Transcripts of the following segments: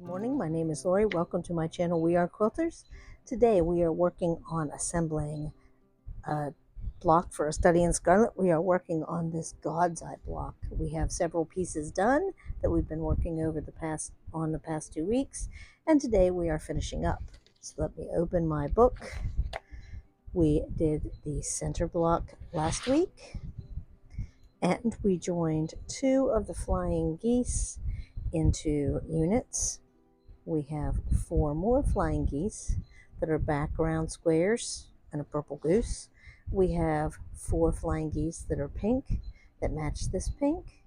Morning, my name is Lori. Welcome to my channel, We Are Quilters. Today we are working on assembling a block for a study in Scarlet. We are working on this God's Eye block. We have several pieces done that we've been working over the past 2 weeks, and today we are finishing up. So let me open my book. We did the center block last week, and we joined 2 of the flying geese into units. We have 4 more flying geese that are background squares and a purple goose. We have 4 flying geese that are pink that match this pink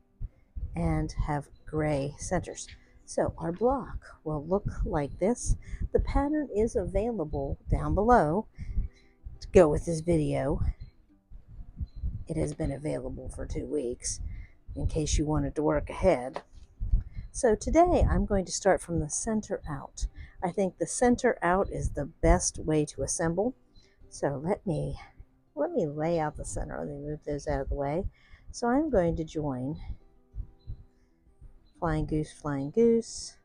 and have gray centers. So our block will look like this. The pattern is available down below to go with this video. It has been available for 2 weeks in case you wanted to work ahead. So today I'm going to start from the center out. I think the center out is the best way to assemble. So let me lay out the center. Let me move those out of the way. So I'm going to join flying goose,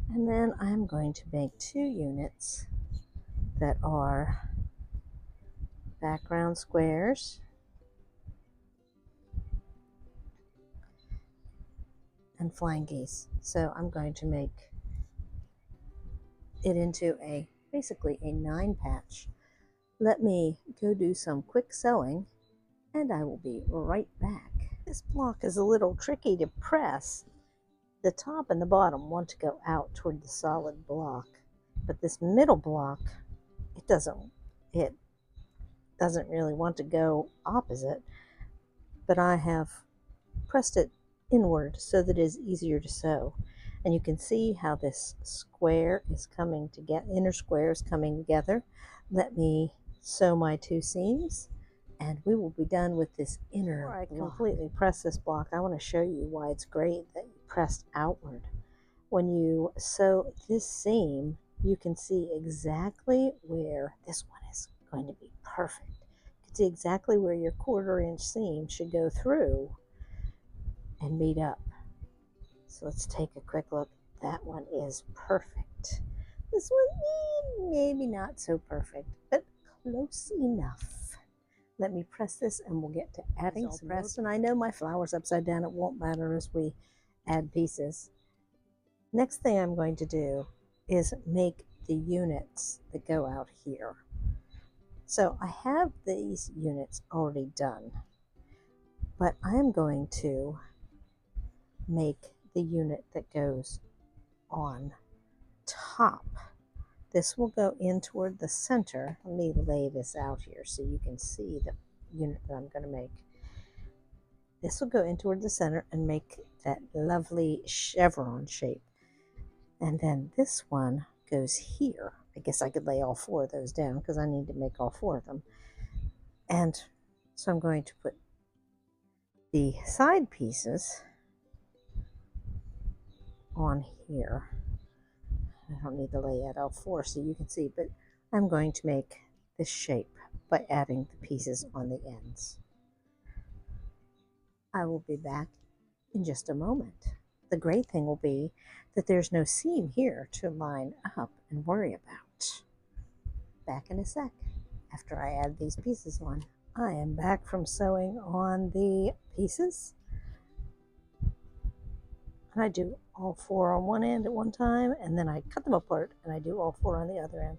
and then I'm going to make 2 units that are background squares and flying geese. So I'm going to make it into basically a 9 patch. Let me go do some quick sewing and I will be right back. This block is a little tricky to press. The top and the bottom want to go out toward the solid block, but this middle block, it doesn't really want to go opposite, but I have pressed it inward so that it is easier to sew. And you can see how this square is coming together, inner square is coming together. Let me sew my 2 seams and we will be done with this inner block. Before I completely press this block, I want to show you why it's great that you pressed outward. When you sew this seam, you can see exactly where this one is going to be perfect. You can see exactly where your 1/4 inch seam should go through and meet up. So let's take a quick look. That one is perfect. This one, maybe not so perfect, but close enough. Let me press this and we'll get to adding some press. And I know my flower's upside down. It won't matter as we add pieces. Next thing I'm going to do is make the units that go out here. So I have these units already done, but I'm going to make the unit that goes on top. This will go in toward the center. Let me lay this out here so you can see the unit that I'm going to make. This will go in toward the center and make that lovely chevron shape. And then this one goes here. I guess I could lay all 4 of those down because I need to make all 4 of them. And so I'm going to put the side pieces on here. I don't need to lay out all 4 so you can see, but I'm going to make this shape by adding the pieces on the ends. I will be back in just a moment. The great thing will be that there's no seam here to line up and worry about. Back in a sec after I add these pieces on. I am back from sewing on the pieces. And I do all 4 on one end at one time, and then I cut them apart and I do all 4 on the other end.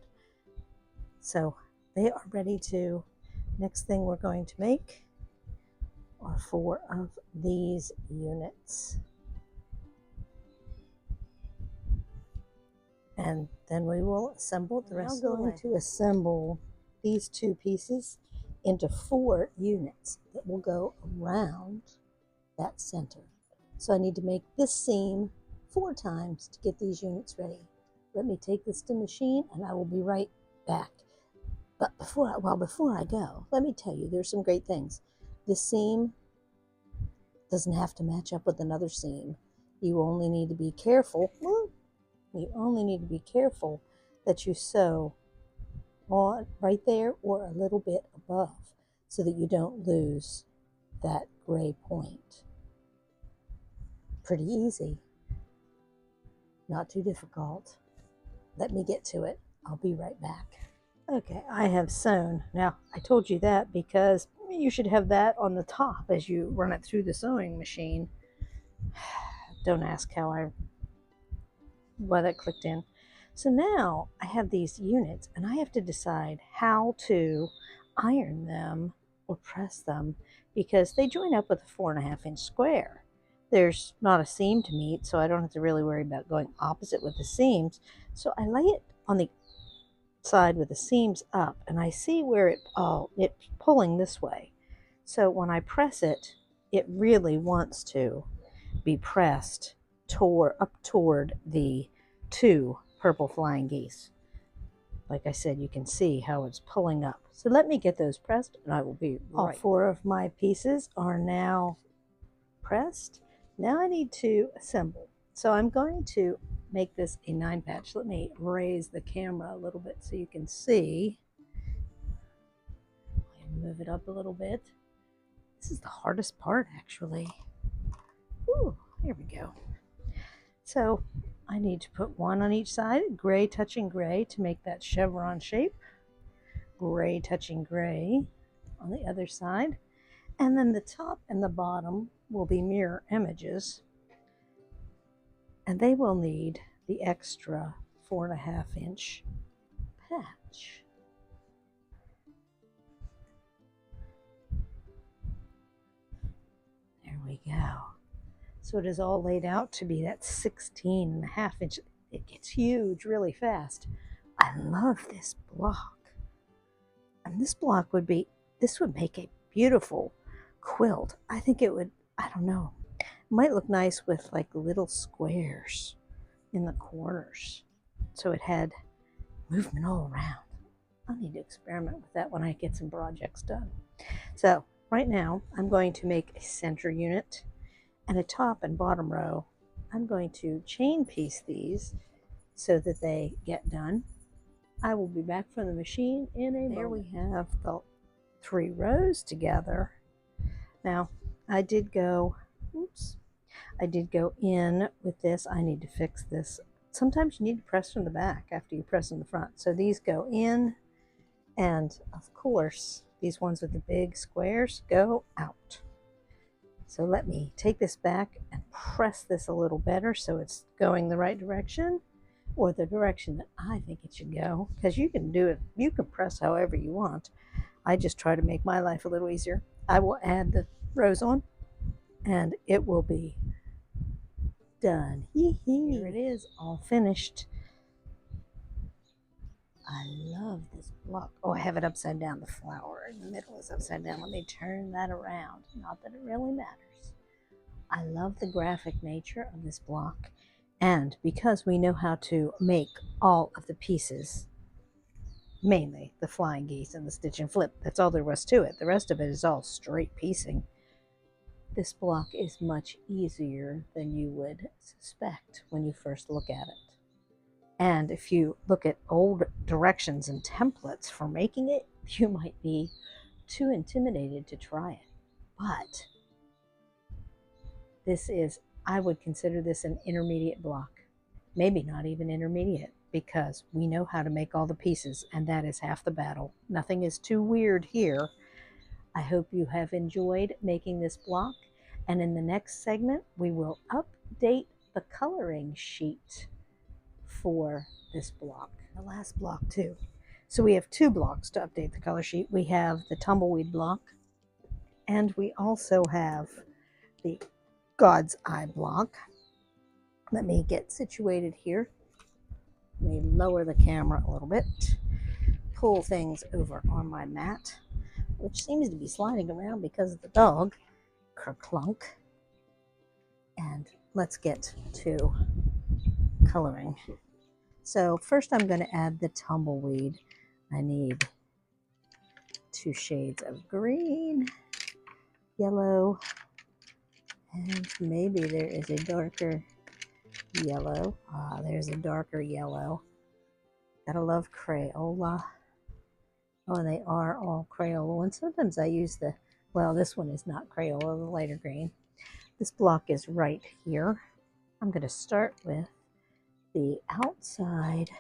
So they are ready to, next thing we're going to make are 4 of these units. And then we will assemble the rest of the way. I'm going to assemble these 2 pieces into 4 units that will go around that center. So I need to make this seam 4 times to get these units ready. Let me take this to machine and I will be right back. But before I go, let me tell you, there's some great things. This seam doesn't have to match up with another seam. You only need to be careful. That you sew on right there or a little bit above so that you don't lose that gray point. Pretty easy. not too difficult. Let me get to it. I'll be right back. Okay, I have sewn. Now, I told you that because you should have that on the top as you run it through the sewing machine. Don't ask why that clicked in. So now I have these units and I have to decide how to iron them or press them because they join up with a 4.5-inch square. There's not a seam to meet, so I don't have to really worry about going opposite with the seams. So I lay it on the side with the seams up and I see where it's pulling this way. So when I press it, it really wants to be pressed up toward the 2 purple flying geese. Like I said, you can see how it's pulling up. So let me get those pressed and I will be right. All 4 of my pieces are now pressed. Now I need to assemble. So I'm going to make this a 9-patch. Let me raise the camera a little bit so you can see. Move it up a little bit. This is the hardest part, actually. Ooh, here we go. So I need to put 1 on each side, gray touching gray to make that chevron shape, gray touching gray on the other side, and then the top and the bottom will be mirror images, and they will need the extra 4.5-inch patch. There we go. So it is all laid out to be that 16.5-inch. It gets huge really fast. I love this block. And this block would make a beautiful quilt. I think it would, I don't know, it might look nice with like little squares in the corners. So it had movement all around. I'll need to experiment with that when I get some projects done. So right now I'm going to make a center unit and a top and bottom row. I'm going to chain piece these so that they get done. I will be back from the machine in a moment. There we have the 3 rows together. Now I did go in with this. I need to fix this. Sometimes you need to press from the back after you press in the front. So these go in, and of course these ones with the big squares go out. So let me take this back and press this a little better so it's going the right direction, or the direction that I think it should go, because you can do it, you can press however you want. I just try to make my life a little easier. I will add the rows on and it will be done. Here it is, all finished. I love this block. Oh, I have it upside down. The flower in the middle is upside down. Let me turn that around. Not that it really matters. I love the graphic nature of this block. And because we know how to make all of the pieces, mainly the flying geese and the stitch and flip, that's all there was to it. The rest of it is all straight piecing. This block is much easier than you would suspect when you first look at it. And if you look at old directions and templates for making it, you might be too intimidated to try it. But this is, I would consider this an intermediate block. Maybe not even intermediate, because we know how to make all the pieces, and that is half the battle. Nothing is too weird here. I hope you have enjoyed making this block, and in the next segment, we will update the coloring sheet for this block, the last block too. So we have 2 blocks to update the color sheet. We have the tumbleweed block, and we also have the God's Eye block. Let me get situated here. Let me lower the camera a little bit, pull things over on my mat, which seems to be sliding around because of the dog. Kerclunk. And let's get to coloring. So first I'm going to add the tumbleweed. I need 2 shades of green, yellow, and maybe there is a darker yellow. There's a darker yellow. Gotta love Crayola. Oh, and they are all Crayola ones. Sometimes I use well, this one is not Crayola, the lighter green. This block is right here. I'm going to start with the outside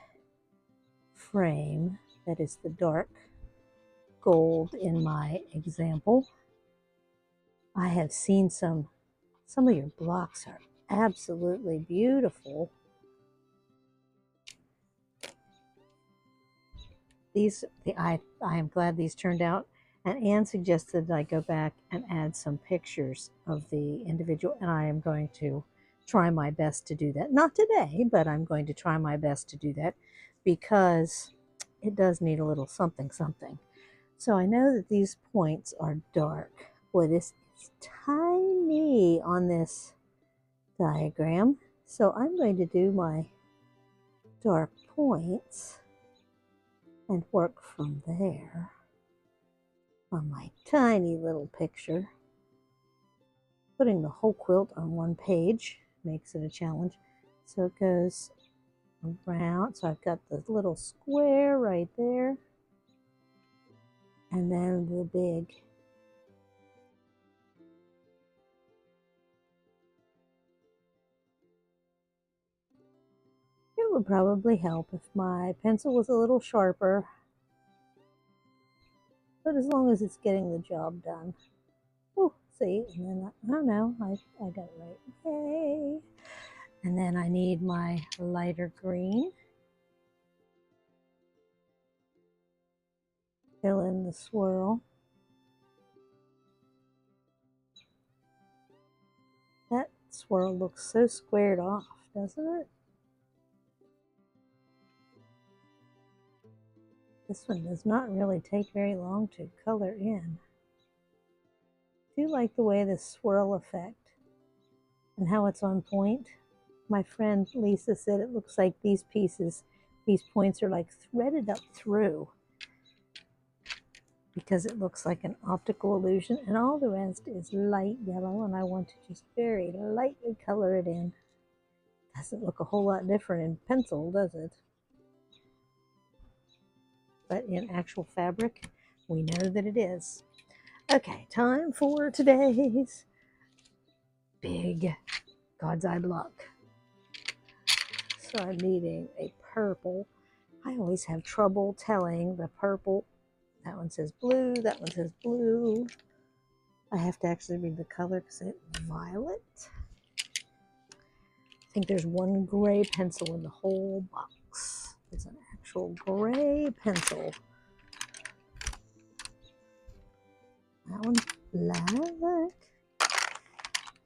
frame, that is the dark gold in my example. I have seen some of your blocks are absolutely beautiful. I am glad these turned out. And Anne suggested that I go back and add some pictures of the individual, and I am going to try my best to do that. Not today, but I'm going to try my best to do that because it does need a little something something. So I know that these points are dark. Boy, this is tiny on this diagram. So I'm going to do my dark points and work from there on my tiny little picture. Putting the whole quilt on one page makes it a challenge. So it goes around. So I've got the little square right there. And then the big it would probably help if my pencil was a little sharper. But as long as it's getting the job done. Oh, see, and then I don't know, I got it right. Yay! And then I need my lighter green. Fill in the swirl. That swirl looks so squared off, doesn't it? This one does not really take very long to color in. I do like the way the swirl effect and how it's on point. My friend Lisa said it looks like these points are like threaded up through because it looks like an optical illusion, and all the rest is light yellow, and I want to just very lightly color it in. Doesn't look a whole lot different in pencil, does it? But in actual fabric, we know that it is. Okay, time for today's big God's Eye block. So I'm needing a purple. I always have trouble telling the purple. That one says blue, that one says blue. I have to actually read the color because it's violet. I think there's one gray pencil in the whole box. It's an actual gray pencil. That one's black.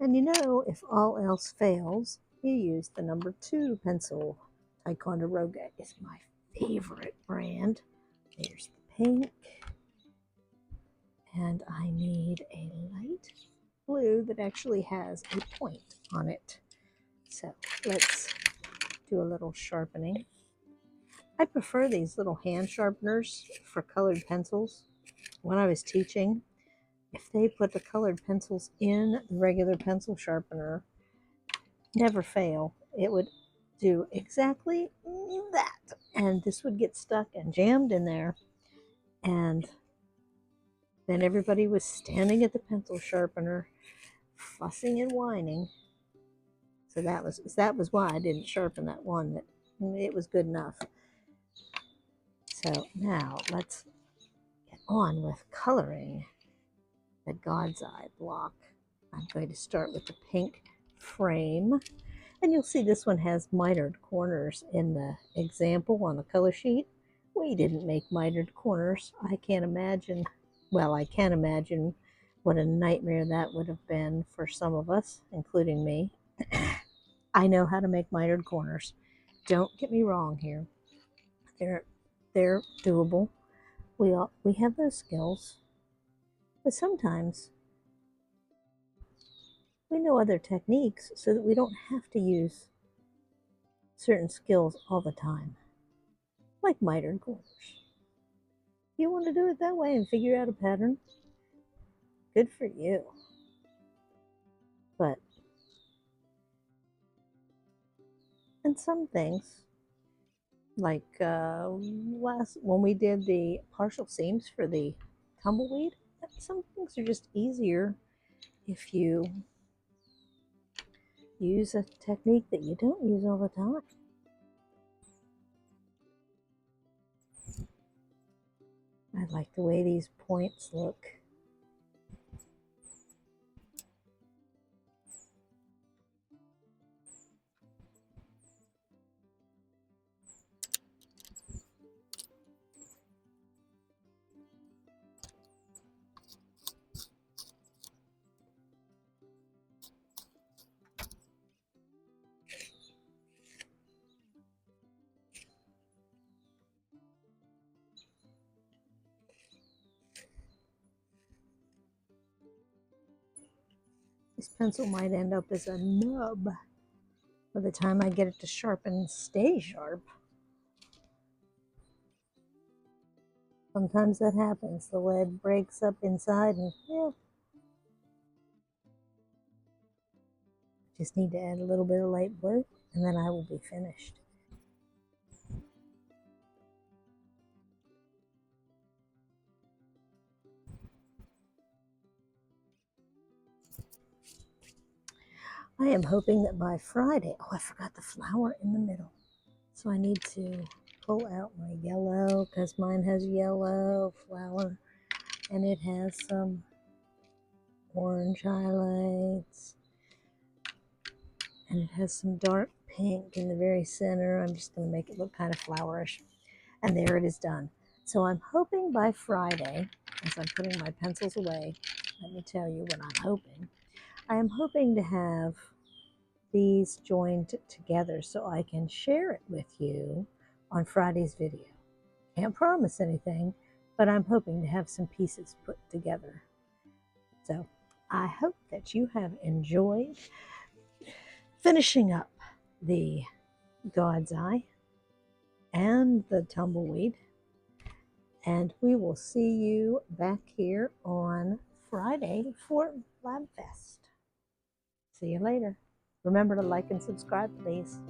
And you know, if all else fails, you use the number 2 pencil. Ticonderoga is my favorite brand. There's the pink. And I need a light blue that actually has a point on it. So let's do a little sharpening. I prefer these little hand sharpeners for colored pencils. When I was teaching, if they put the colored pencils in the regular pencil sharpener, never fail, it would do exactly that. And this would get stuck and jammed in there. And then everybody was standing at the pencil sharpener, fussing and whining. So that was why I didn't sharpen that one. That it was good enough. So now let's get on with coloring the God's Eye block. I'm going to start with the pink frame. And you'll see this one has mitered corners in the example on the color sheet. We didn't make mitered corners. I can't imagine, well, I can imagine what a nightmare that would have been for some of us, including me. I know how to make mitered corners. Don't get me wrong here. They're doable. We have those skills. But sometimes we know other techniques so that we don't have to use certain skills all the time, like mitered corners. You want to do it that way and figure out a pattern? Good for you. But, and some things, like when we did the partial seams for the tumbleweed, some things are just easier if you use a technique that you don't use all the time. I like the way these points look. This pencil might end up as a nub by the time I get it to sharpen and stay sharp. Sometimes that happens. The lead breaks up inside and yeah. Just need to add a little bit of light blue and then I will be finished. I am hoping that by Friday, oh, I forgot the flower in the middle. So I need to pull out my yellow because mine has yellow flower and it has some orange highlights and it has some dark pink in the very center. I'm just going to make it look kind of flowerish. And there it is done. So I'm hoping by Friday, as I'm putting my pencils away, let me tell you what I'm hoping. I am hoping to have these joined together so I can share it with you on Friday's video. Can't promise anything, but I'm hoping to have some pieces put together. So I hope that you have enjoyed finishing up the God's Eye and the tumbleweed. And we will see you back here on Friday for Blabfest. See you later. Remember to like and subscribe, please.